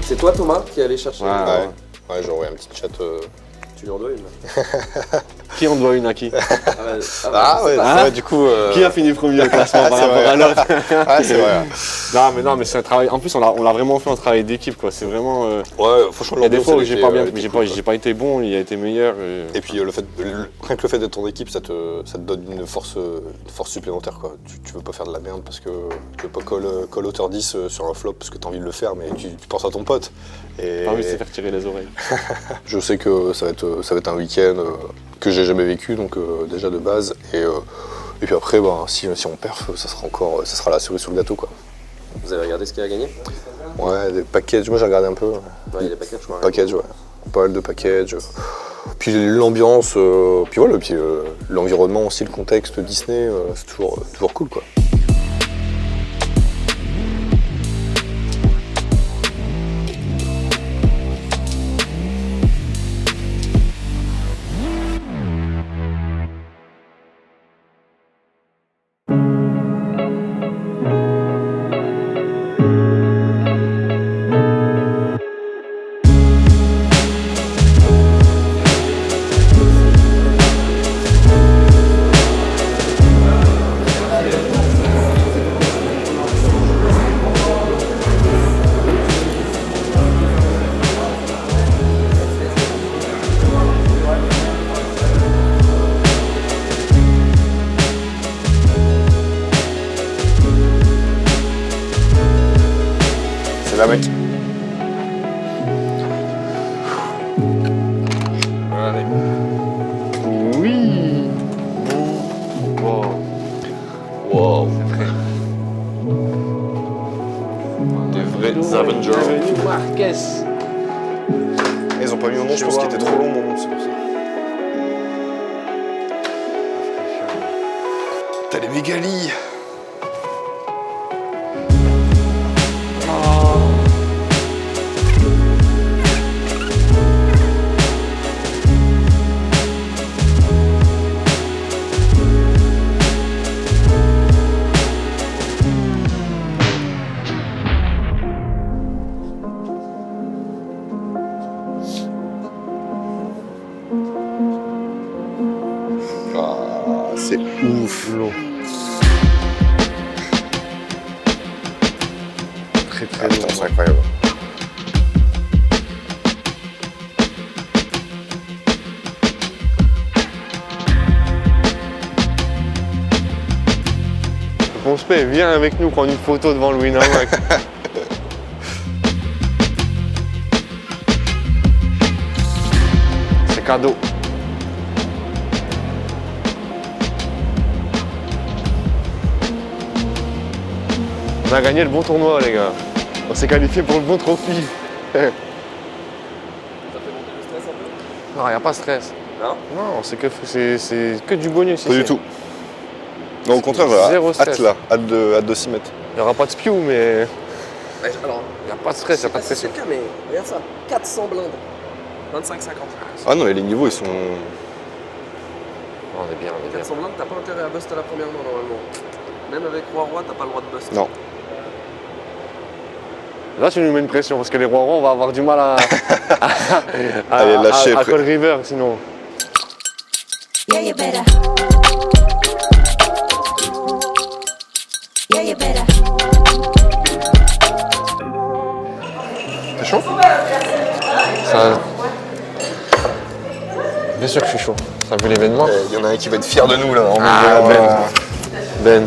C'est toi Thomas qui est allé chercher. Ouais, j'ai envoyé un petit chat. Tu lui en dois une. Qui en doit une à qui? Ouais, du coup. Qui a fini premier au classement par rapport à l'autre? Ah, c'est vrai. Non, mais c'est un travail. En plus, on l'a vraiment fait un travail d'équipe, quoi. C'est vraiment. Ouais, franchement, il y a des fois où j'ai l'ambiance, pas été bon, il a été meilleur. Et puis rien que le fait d'être ton équipe, ça te donne une force supplémentaire, quoi. Tu veux pas faire de la merde parce que tu veux pas call auteur 10 sur un flop parce que t'as envie de le faire, mais tu penses à ton pote. T'as envie de se faire tirer les oreilles. Je sais que ça va être un week-end que j'ai jamais vécu, donc déjà de base. Et puis après, si on perf, ça sera la cerise sur le gâteau, quoi. Vous avez regardé ce qu'il a gagné? Ouais, des packages, moi j'ai regardé un peu. Ouais, il y a des packages, je m'en Packages, ouais. Pas mal de packages. Puis l'ambiance, puis voilà, puis l'environnement aussi, le contexte Disney, c'est toujours cool, quoi. C'est là, mec. Allez. Oui. Wow. Des vrais Avengers. Marquez. Ils ont pas mis mon nom, je pense qu'il était trop long, mon nom, c'est pour ça. T'as les mégalis. C'est ouf. L'eau. Très très Putain, lourd. c'est incroyable. On se paie, viens avec nous prendre une photo devant le Winamax. C'est cadeau. On a gagné le bon tournoi, les gars. On s'est qualifié pour le bon trophy. Ça fait monter le stress un peu? Non, il n'y a pas de stress. Non? Non, c'est que du bonus ici. Pas du tout. Non, au contraire, Zéro hâte stress. là, hâte de s'y mettre. Il n'y aura pas de spew, mais Alors, il n'y a pas de stress, il n'y a pas de c'est pression. le cas, mais regarde ça, 400 blindes. 25,50. Ah non, mais les niveaux, ils sont... On est bien, on est bien. 400 blindes, t'as pas intérêt à bust à la première main normalement. Même avec Roi-Roi, t'as pas le droit de bust. Non. Là, tu nous mets une pression parce que les rois-rois, on va avoir du mal à Allez, lâchez, à Call River sinon. Yeah, you better. Yeah, you better. T'es chaud? Ça... Bien sûr que je suis chaud. Ça a vu l'événement? Il y en a un qui va être fier de nous là. Ben.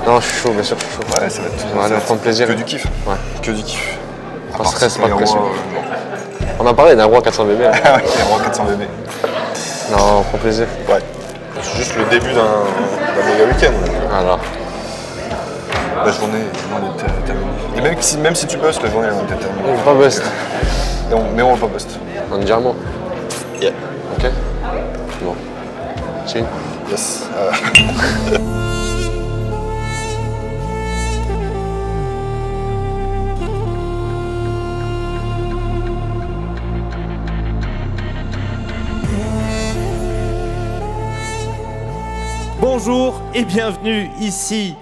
Non, je suis chaud, bien sûr que je suis chaud. Ouais, ça va être... On va aller prendre plaisir. Que du kiff. Ouais. Que du kiff. Pas de stress, pas de pression. On en parlait d'un roi 400 bébés. Hein. Ah ouais, les rois 400 bébés. Non, on prend plaisir. Ouais. C'est juste le début d'un méga week-end. Voilà. La journée est terminée. Et même si tu bustes, la journée elle est terminée. On va pas bust. Mais on va pas bust. Entièrement. Yeah. Ok. Bon. Chin. Yes. Bonjour et bienvenue ici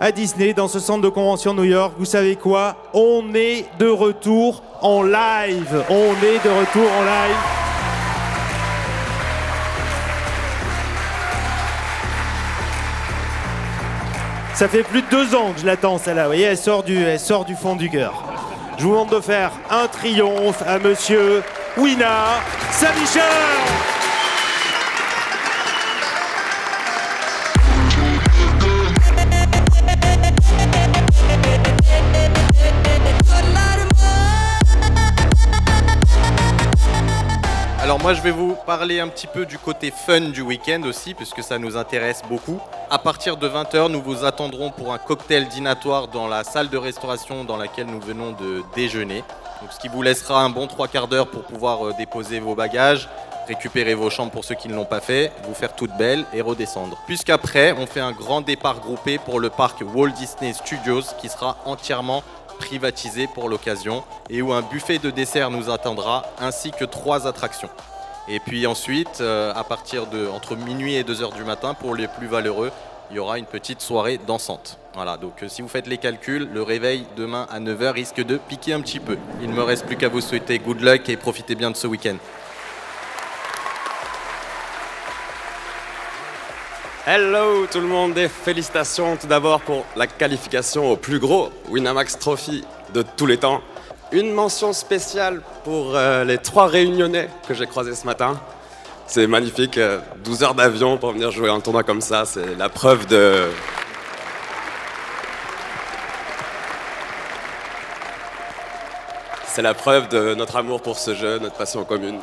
à Disney, dans ce centre de convention New York. Vous savez quoi? On est de retour en live. On est de retour en live. Ça fait plus de 2 ans que je l'attends, celle-là. Vous voyez, elle sort du fond du cœur. Je vous demande de faire un triomphe à monsieur Wina Savicher. Alors moi je vais vous parler un petit peu du côté fun du week-end aussi, puisque ça nous intéresse beaucoup. À partir de 20h, nous vous attendrons pour un cocktail dînatoire dans la salle de restauration dans laquelle nous venons de déjeuner. Donc, ce qui vous laissera un bon 3/4 d'heure pour pouvoir déposer vos bagages, récupérer vos chambres pour ceux qui ne l'ont pas fait, vous faire toute belle et redescendre. Puisqu'après, on fait un grand départ groupé pour le parc Walt Disney Studios qui sera entièrement privatisé pour l'occasion et où un buffet de dessert nous attendra ainsi que 3 attractions. Et puis ensuite, à partir de entre minuit et 2h du matin, pour les plus valeureux, il y aura une petite soirée dansante. Voilà, donc si vous faites les calculs, le réveil demain à 9h risque de piquer un petit peu. Il ne me reste plus qu'à vous souhaiter good luck et profitez bien de ce week-end. Hello tout le monde et félicitations tout d'abord pour la qualification au plus gros Winamax Trophy de tous les temps. Une mention spéciale pour les 3 réunionnais que j'ai croisés ce matin. C'est magnifique, 12 heures d'avion pour venir jouer un tournoi comme ça, c'est la preuve de... C'est la preuve de notre amour pour ce jeu, notre passion commune.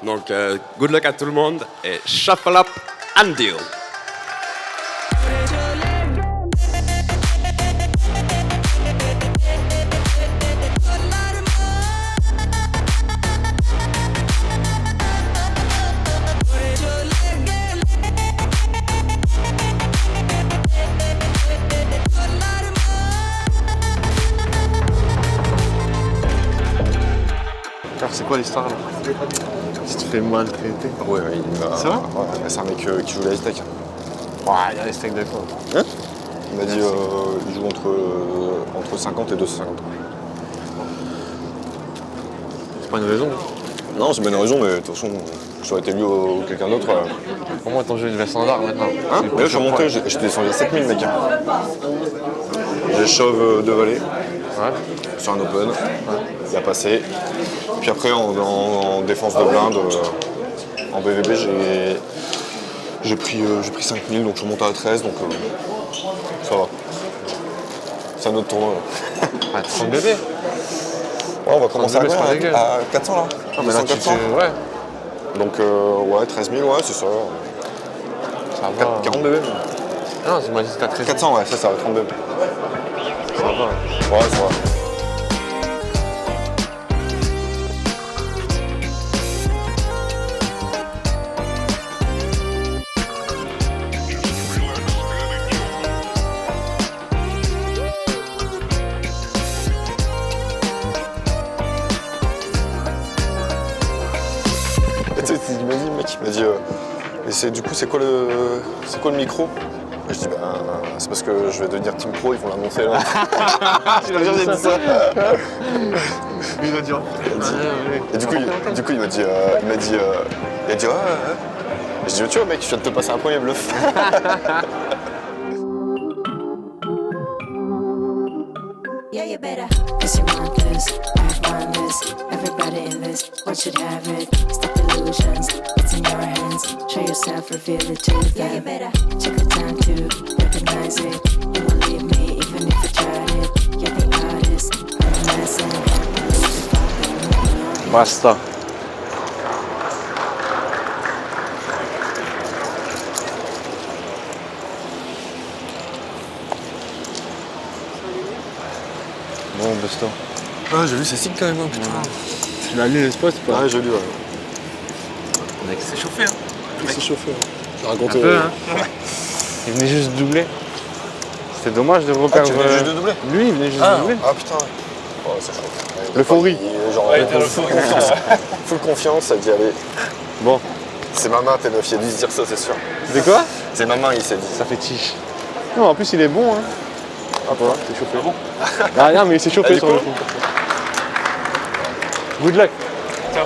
Donc good luck à tout le monde et shuffle up and deal. C'est quoi l'histoire là? Si tu fais maltraiter. Ouais, C'est vrai? Ouais, c'est un mec qui joue la steak. Ouais, il y a les steaks de quoi? Hein? Il m'a dit il joue entre 50 et 250. C'est pas une raison. Non, c'est pas une raison, mais de toute façon, ça aurait été lui ou quelqu'un d'autre. Pour moi, ton jeu devient standard maintenant. Hein? Mais là, je suis remonté, j'étais descendu à 7000 mec. J'ai shove 2 vallées Ouais. sur un open, il a passé. Puis après, en défense de blinde, en BVB, j'ai pris 5000, donc je remonte à 13, donc ça va. C'est un autre tournoi. Ah, 30 bébés. Ouais, on va commencer bébés, c'est pas dégueu. à 400 là. Ah, mais là, 400. ouais. Donc, ouais, 13 000, ouais, c'est ça. Ça va. 40 bébés. Non, c'est moi, c'était à 13. 400, ouais, c'est ça, 30 bébés. Ça va. Ouais, ça va. Il m'a dit et du coup c'est quoi le micro? Et je dis c'est parce que je vais devenir Team Pro, ils vont l'annoncer là. J'ai dit ça. Il m'a dit. Et du coup il m'a dit ouais. Et je dis tu vois mec, je viens de te passer un premier bluff. Yeah, you better. Cause you want this, I want this. Everybody in this world should have it. Stop illusions, it's in your hands. Show yourself, reveal it to them. Yeah, you better. Check the time to recognize it. You won't leave me even if you tried it. You're the artist, I'm the lesson. Basta. Bon, Busto. Ah, j'ai vu, c'est sick quand même, hein, putain. Tu l'as lu le spot ou pas? Ouais, j'ai lu, ouais. Mec, C'est chauffé, hein. Tout s'est chauffé. J'ai un raconté. peu, hein. Il venait juste doubler. C'était dommage de reperdre. tu venais juste de doubler? Lui, il venait juste Ah, de doubler. ah putain, ouais. Oh, c'est chaud. L'euphorie. Genre, full confiance. Full confiance, ça dit, allez. Bon. C'est ma main, t'es meuf, il a dû se dire ça, c'est sûr. C'est quoi? C'est ma main, il s'est dit. Ça fait tiche. Non, en plus, il est bon, hein. Ah, voilà, c'est chauffé. Ah bon? Ah, non, mais il s'est chauffé sur le coup. Good luck. Ciao.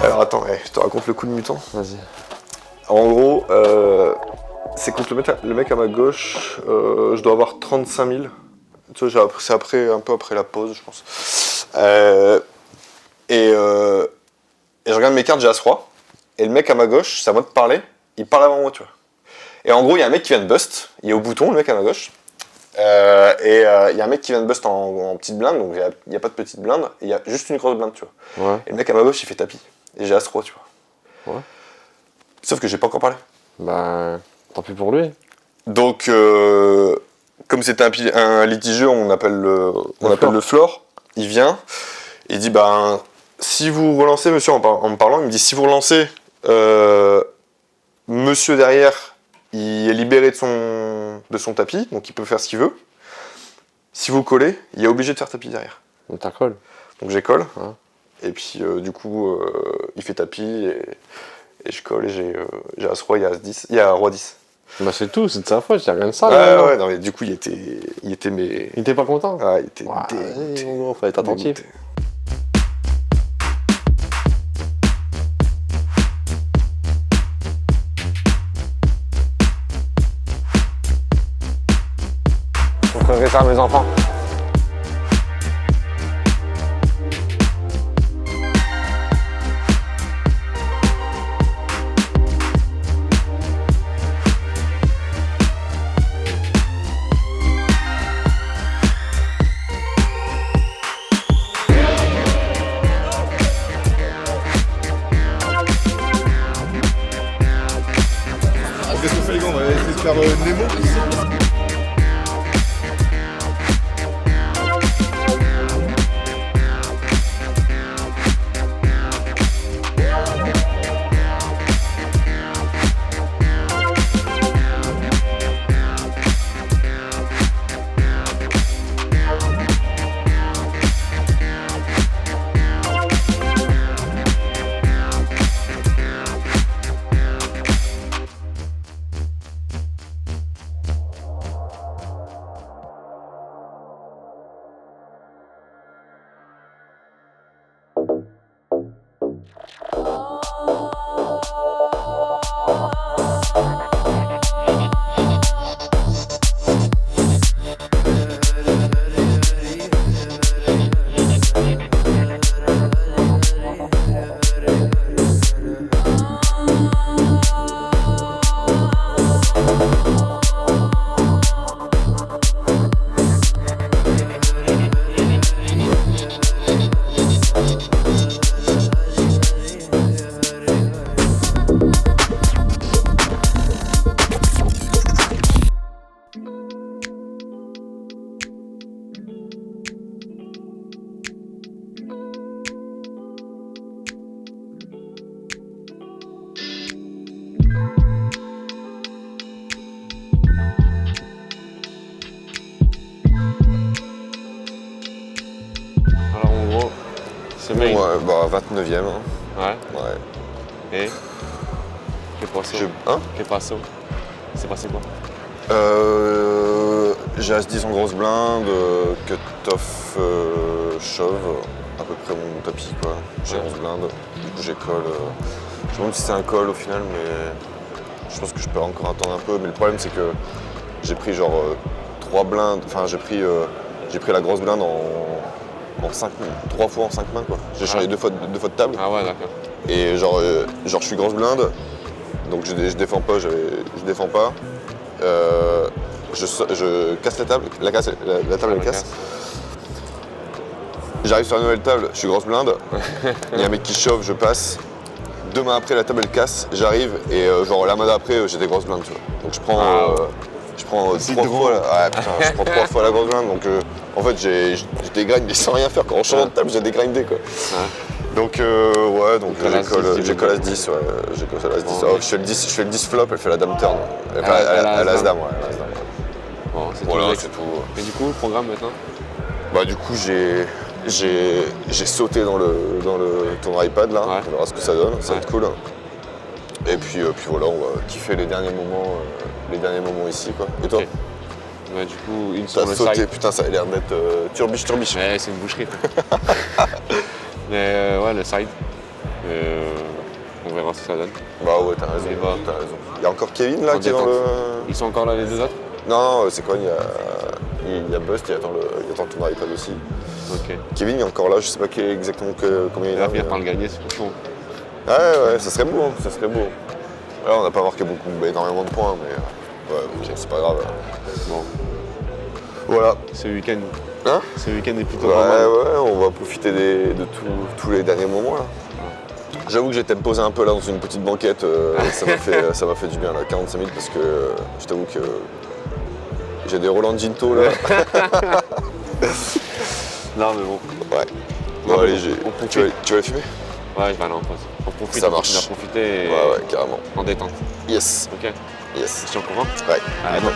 Alors attends, je te raconte le coup de mutant. Vas-y. En gros, c'est contre le mec à ma gauche, je dois avoir 35 000. Tu vois, c'est un peu après la pause, je pense. Et je regarde mes cartes, j'ai As-Roi. Et le mec à ma gauche, c'est à moi de parler, il parle avant moi, tu vois. Et en gros, il y a un mec qui vient de bust, il est au bouton, le mec à ma gauche. Il y a un mec qui vient de bust en petite blinde, donc il n'y a pas de petite blinde, il y a juste une grosse blinde, tu vois. Ouais. Et le mec à ma gauche, il fait tapis. Et j'ai As-Roi, tu vois. Ouais. Sauf que j'ai pas encore parlé. Bah, tant pis pour lui. Donc, comme c'était un litigieux, on appelle le floor. Il vient, il dit si vous relancez, monsieur, en me parlant, il me dit si vous relancez, monsieur derrière, il est libéré de son tapis, donc il peut faire ce qu'il veut. Si vous collez, il est obligé de faire tapis derrière. Donc t'as colle. Donc j'ai colle, Ouais. et puis du coup, il fait tapis, et je colle, et j'ai As-Roi, il y a Roi 10. Bah c'est tout, c'est de sa faute, y'a rien de ça. Ouais, non, mais du coup, il était Il était pas content. Ah, il était Ouais, dégoûté. mon gros, faut être attentif. Dégoûté. Vous ferez ça à mes enfants. Qu'est-ce qu'on fait, les gars? On va essayer de faire Nemo. Alors en gros, c'est main. Ouais, 29ème. Hein. Ouais. Ouais. Et Que passo? Hein? Que passo? C'est passé quoi? J'ai As-10 en grosse blinde, cut-off chauve, à peu près mon tapis quoi. J'ai 11 blindes, du coup j'ai call. Je me demande si c'est un call au final, mais je pense que je peux encore attendre un peu. Mais le problème c'est que j'ai pris genre 3 blindes, enfin j'ai pris la grosse blinde en 5 mains, 3 fois en 5 mains quoi. J'ai changé deux fois de table. Ah ouais, d'accord. Et genre je suis grosse blinde, donc je défends pas, je défends pas. Je casse la table, la table elle casse. J'arrive sur la nouvelle table, je suis grosse blinde. Il y a un mec qui chauffe, je passe. 2 mains après la table elle casse, j'arrive et genre la main d'après j'ai des grosses blindes tu vois. Donc je prends 3 fois je prends 3 fois la grosse blinde. Donc en fait je dégrind mais sans rien faire. Quand on change de table j'ai dégrindé quoi. Donc donc j'ai call As-10, ouais, j'ai call As-10. Alors, je fais le 10 flop, elle fait la dame turn. Elle As-Dame, ouais. Bon, c'est Voilà, tout. c'est tout. Et du coup, le programme maintenant? Bah du coup j'ai sauté dans ton iPad là, on verra ce que ça donne, ça va être cool. Et puis voilà, on va kiffer les derniers moments ici quoi. Et toi? Ok. Bah, du coup, une T'as sur le sauté, side. putain ça a l'air d'être turbiche. Ouais, c'est une boucherie. Mais ouais, le side. On verra ce que ça donne. Bah ouais, t'as raison. Il y a encore Kevin là En qui est dans détente. le... Ils sont encore là les deux autres? Non, c'est quoi, il y a Bust, il attend ton iPad aussi. Ok. Kevin il est encore là, je sais pas exactement combien il Il va a. finir par le gagner, c'est chaud. Ouais, ça serait beau, ça serait beau. Là on n'a pas marqué énormément de points, mais ouais, ok, c'est pas grave. Bon, Voilà. ce week-end. Hein? Ce week-end est plutôt Ouais, pas mal. on va profiter de tous les derniers moments là. J'avoue que j'étais me poser un peu là dans une petite banquette, ça m'a fait du bien là, 45 000 parce que je t'avoue que j'ai des Roland Ginto là. Non, mais bon. Ouais. Non, Bon, allez, mais on tu vas les fumer? Ouais, je vais aller en pause. On profite, Ça on marche. continue à profiter et Ouais, carrément. en détente. Yes. Ok? Yes. Je suis au courant? Ouais. Allez, bon.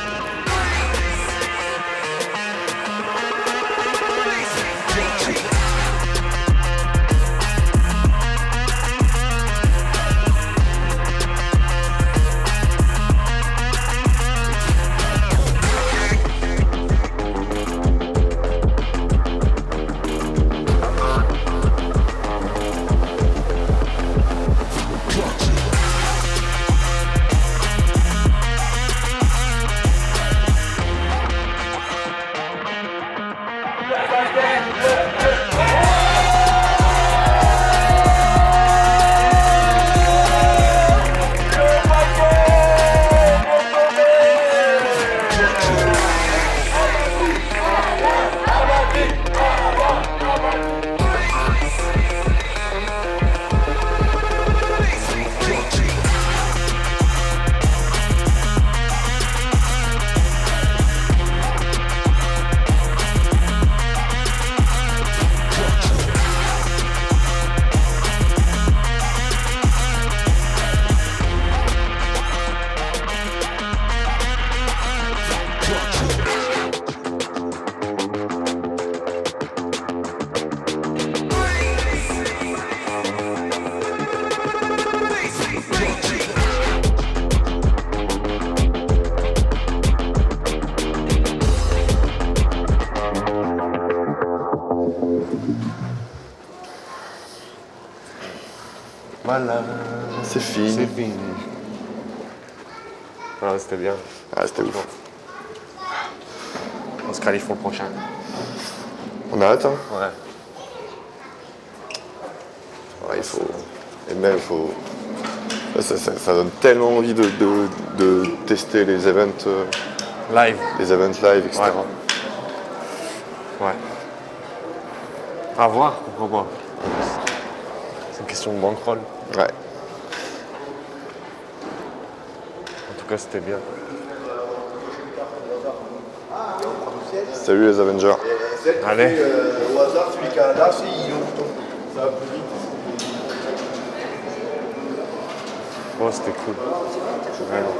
Voilà, c'est fini. C'est fini. Ah, c'était bien. Ah, c'était ouf. On se qualifie pour le prochain. On a hâte, hein? Ouais. Ouais, il faut... Et même, il faut... Ça donne tellement envie de tester les events Live. live, etc. Ouais. À voir, pourquoi pas. C'est une question de bankroll. Ouais. En tout cas, c'était bien. Salut les Avengers. Allez. Au hasard, celui qui a là, c'est Ilo. Ça va plus vite. Oh, c'était cool. Vraiment.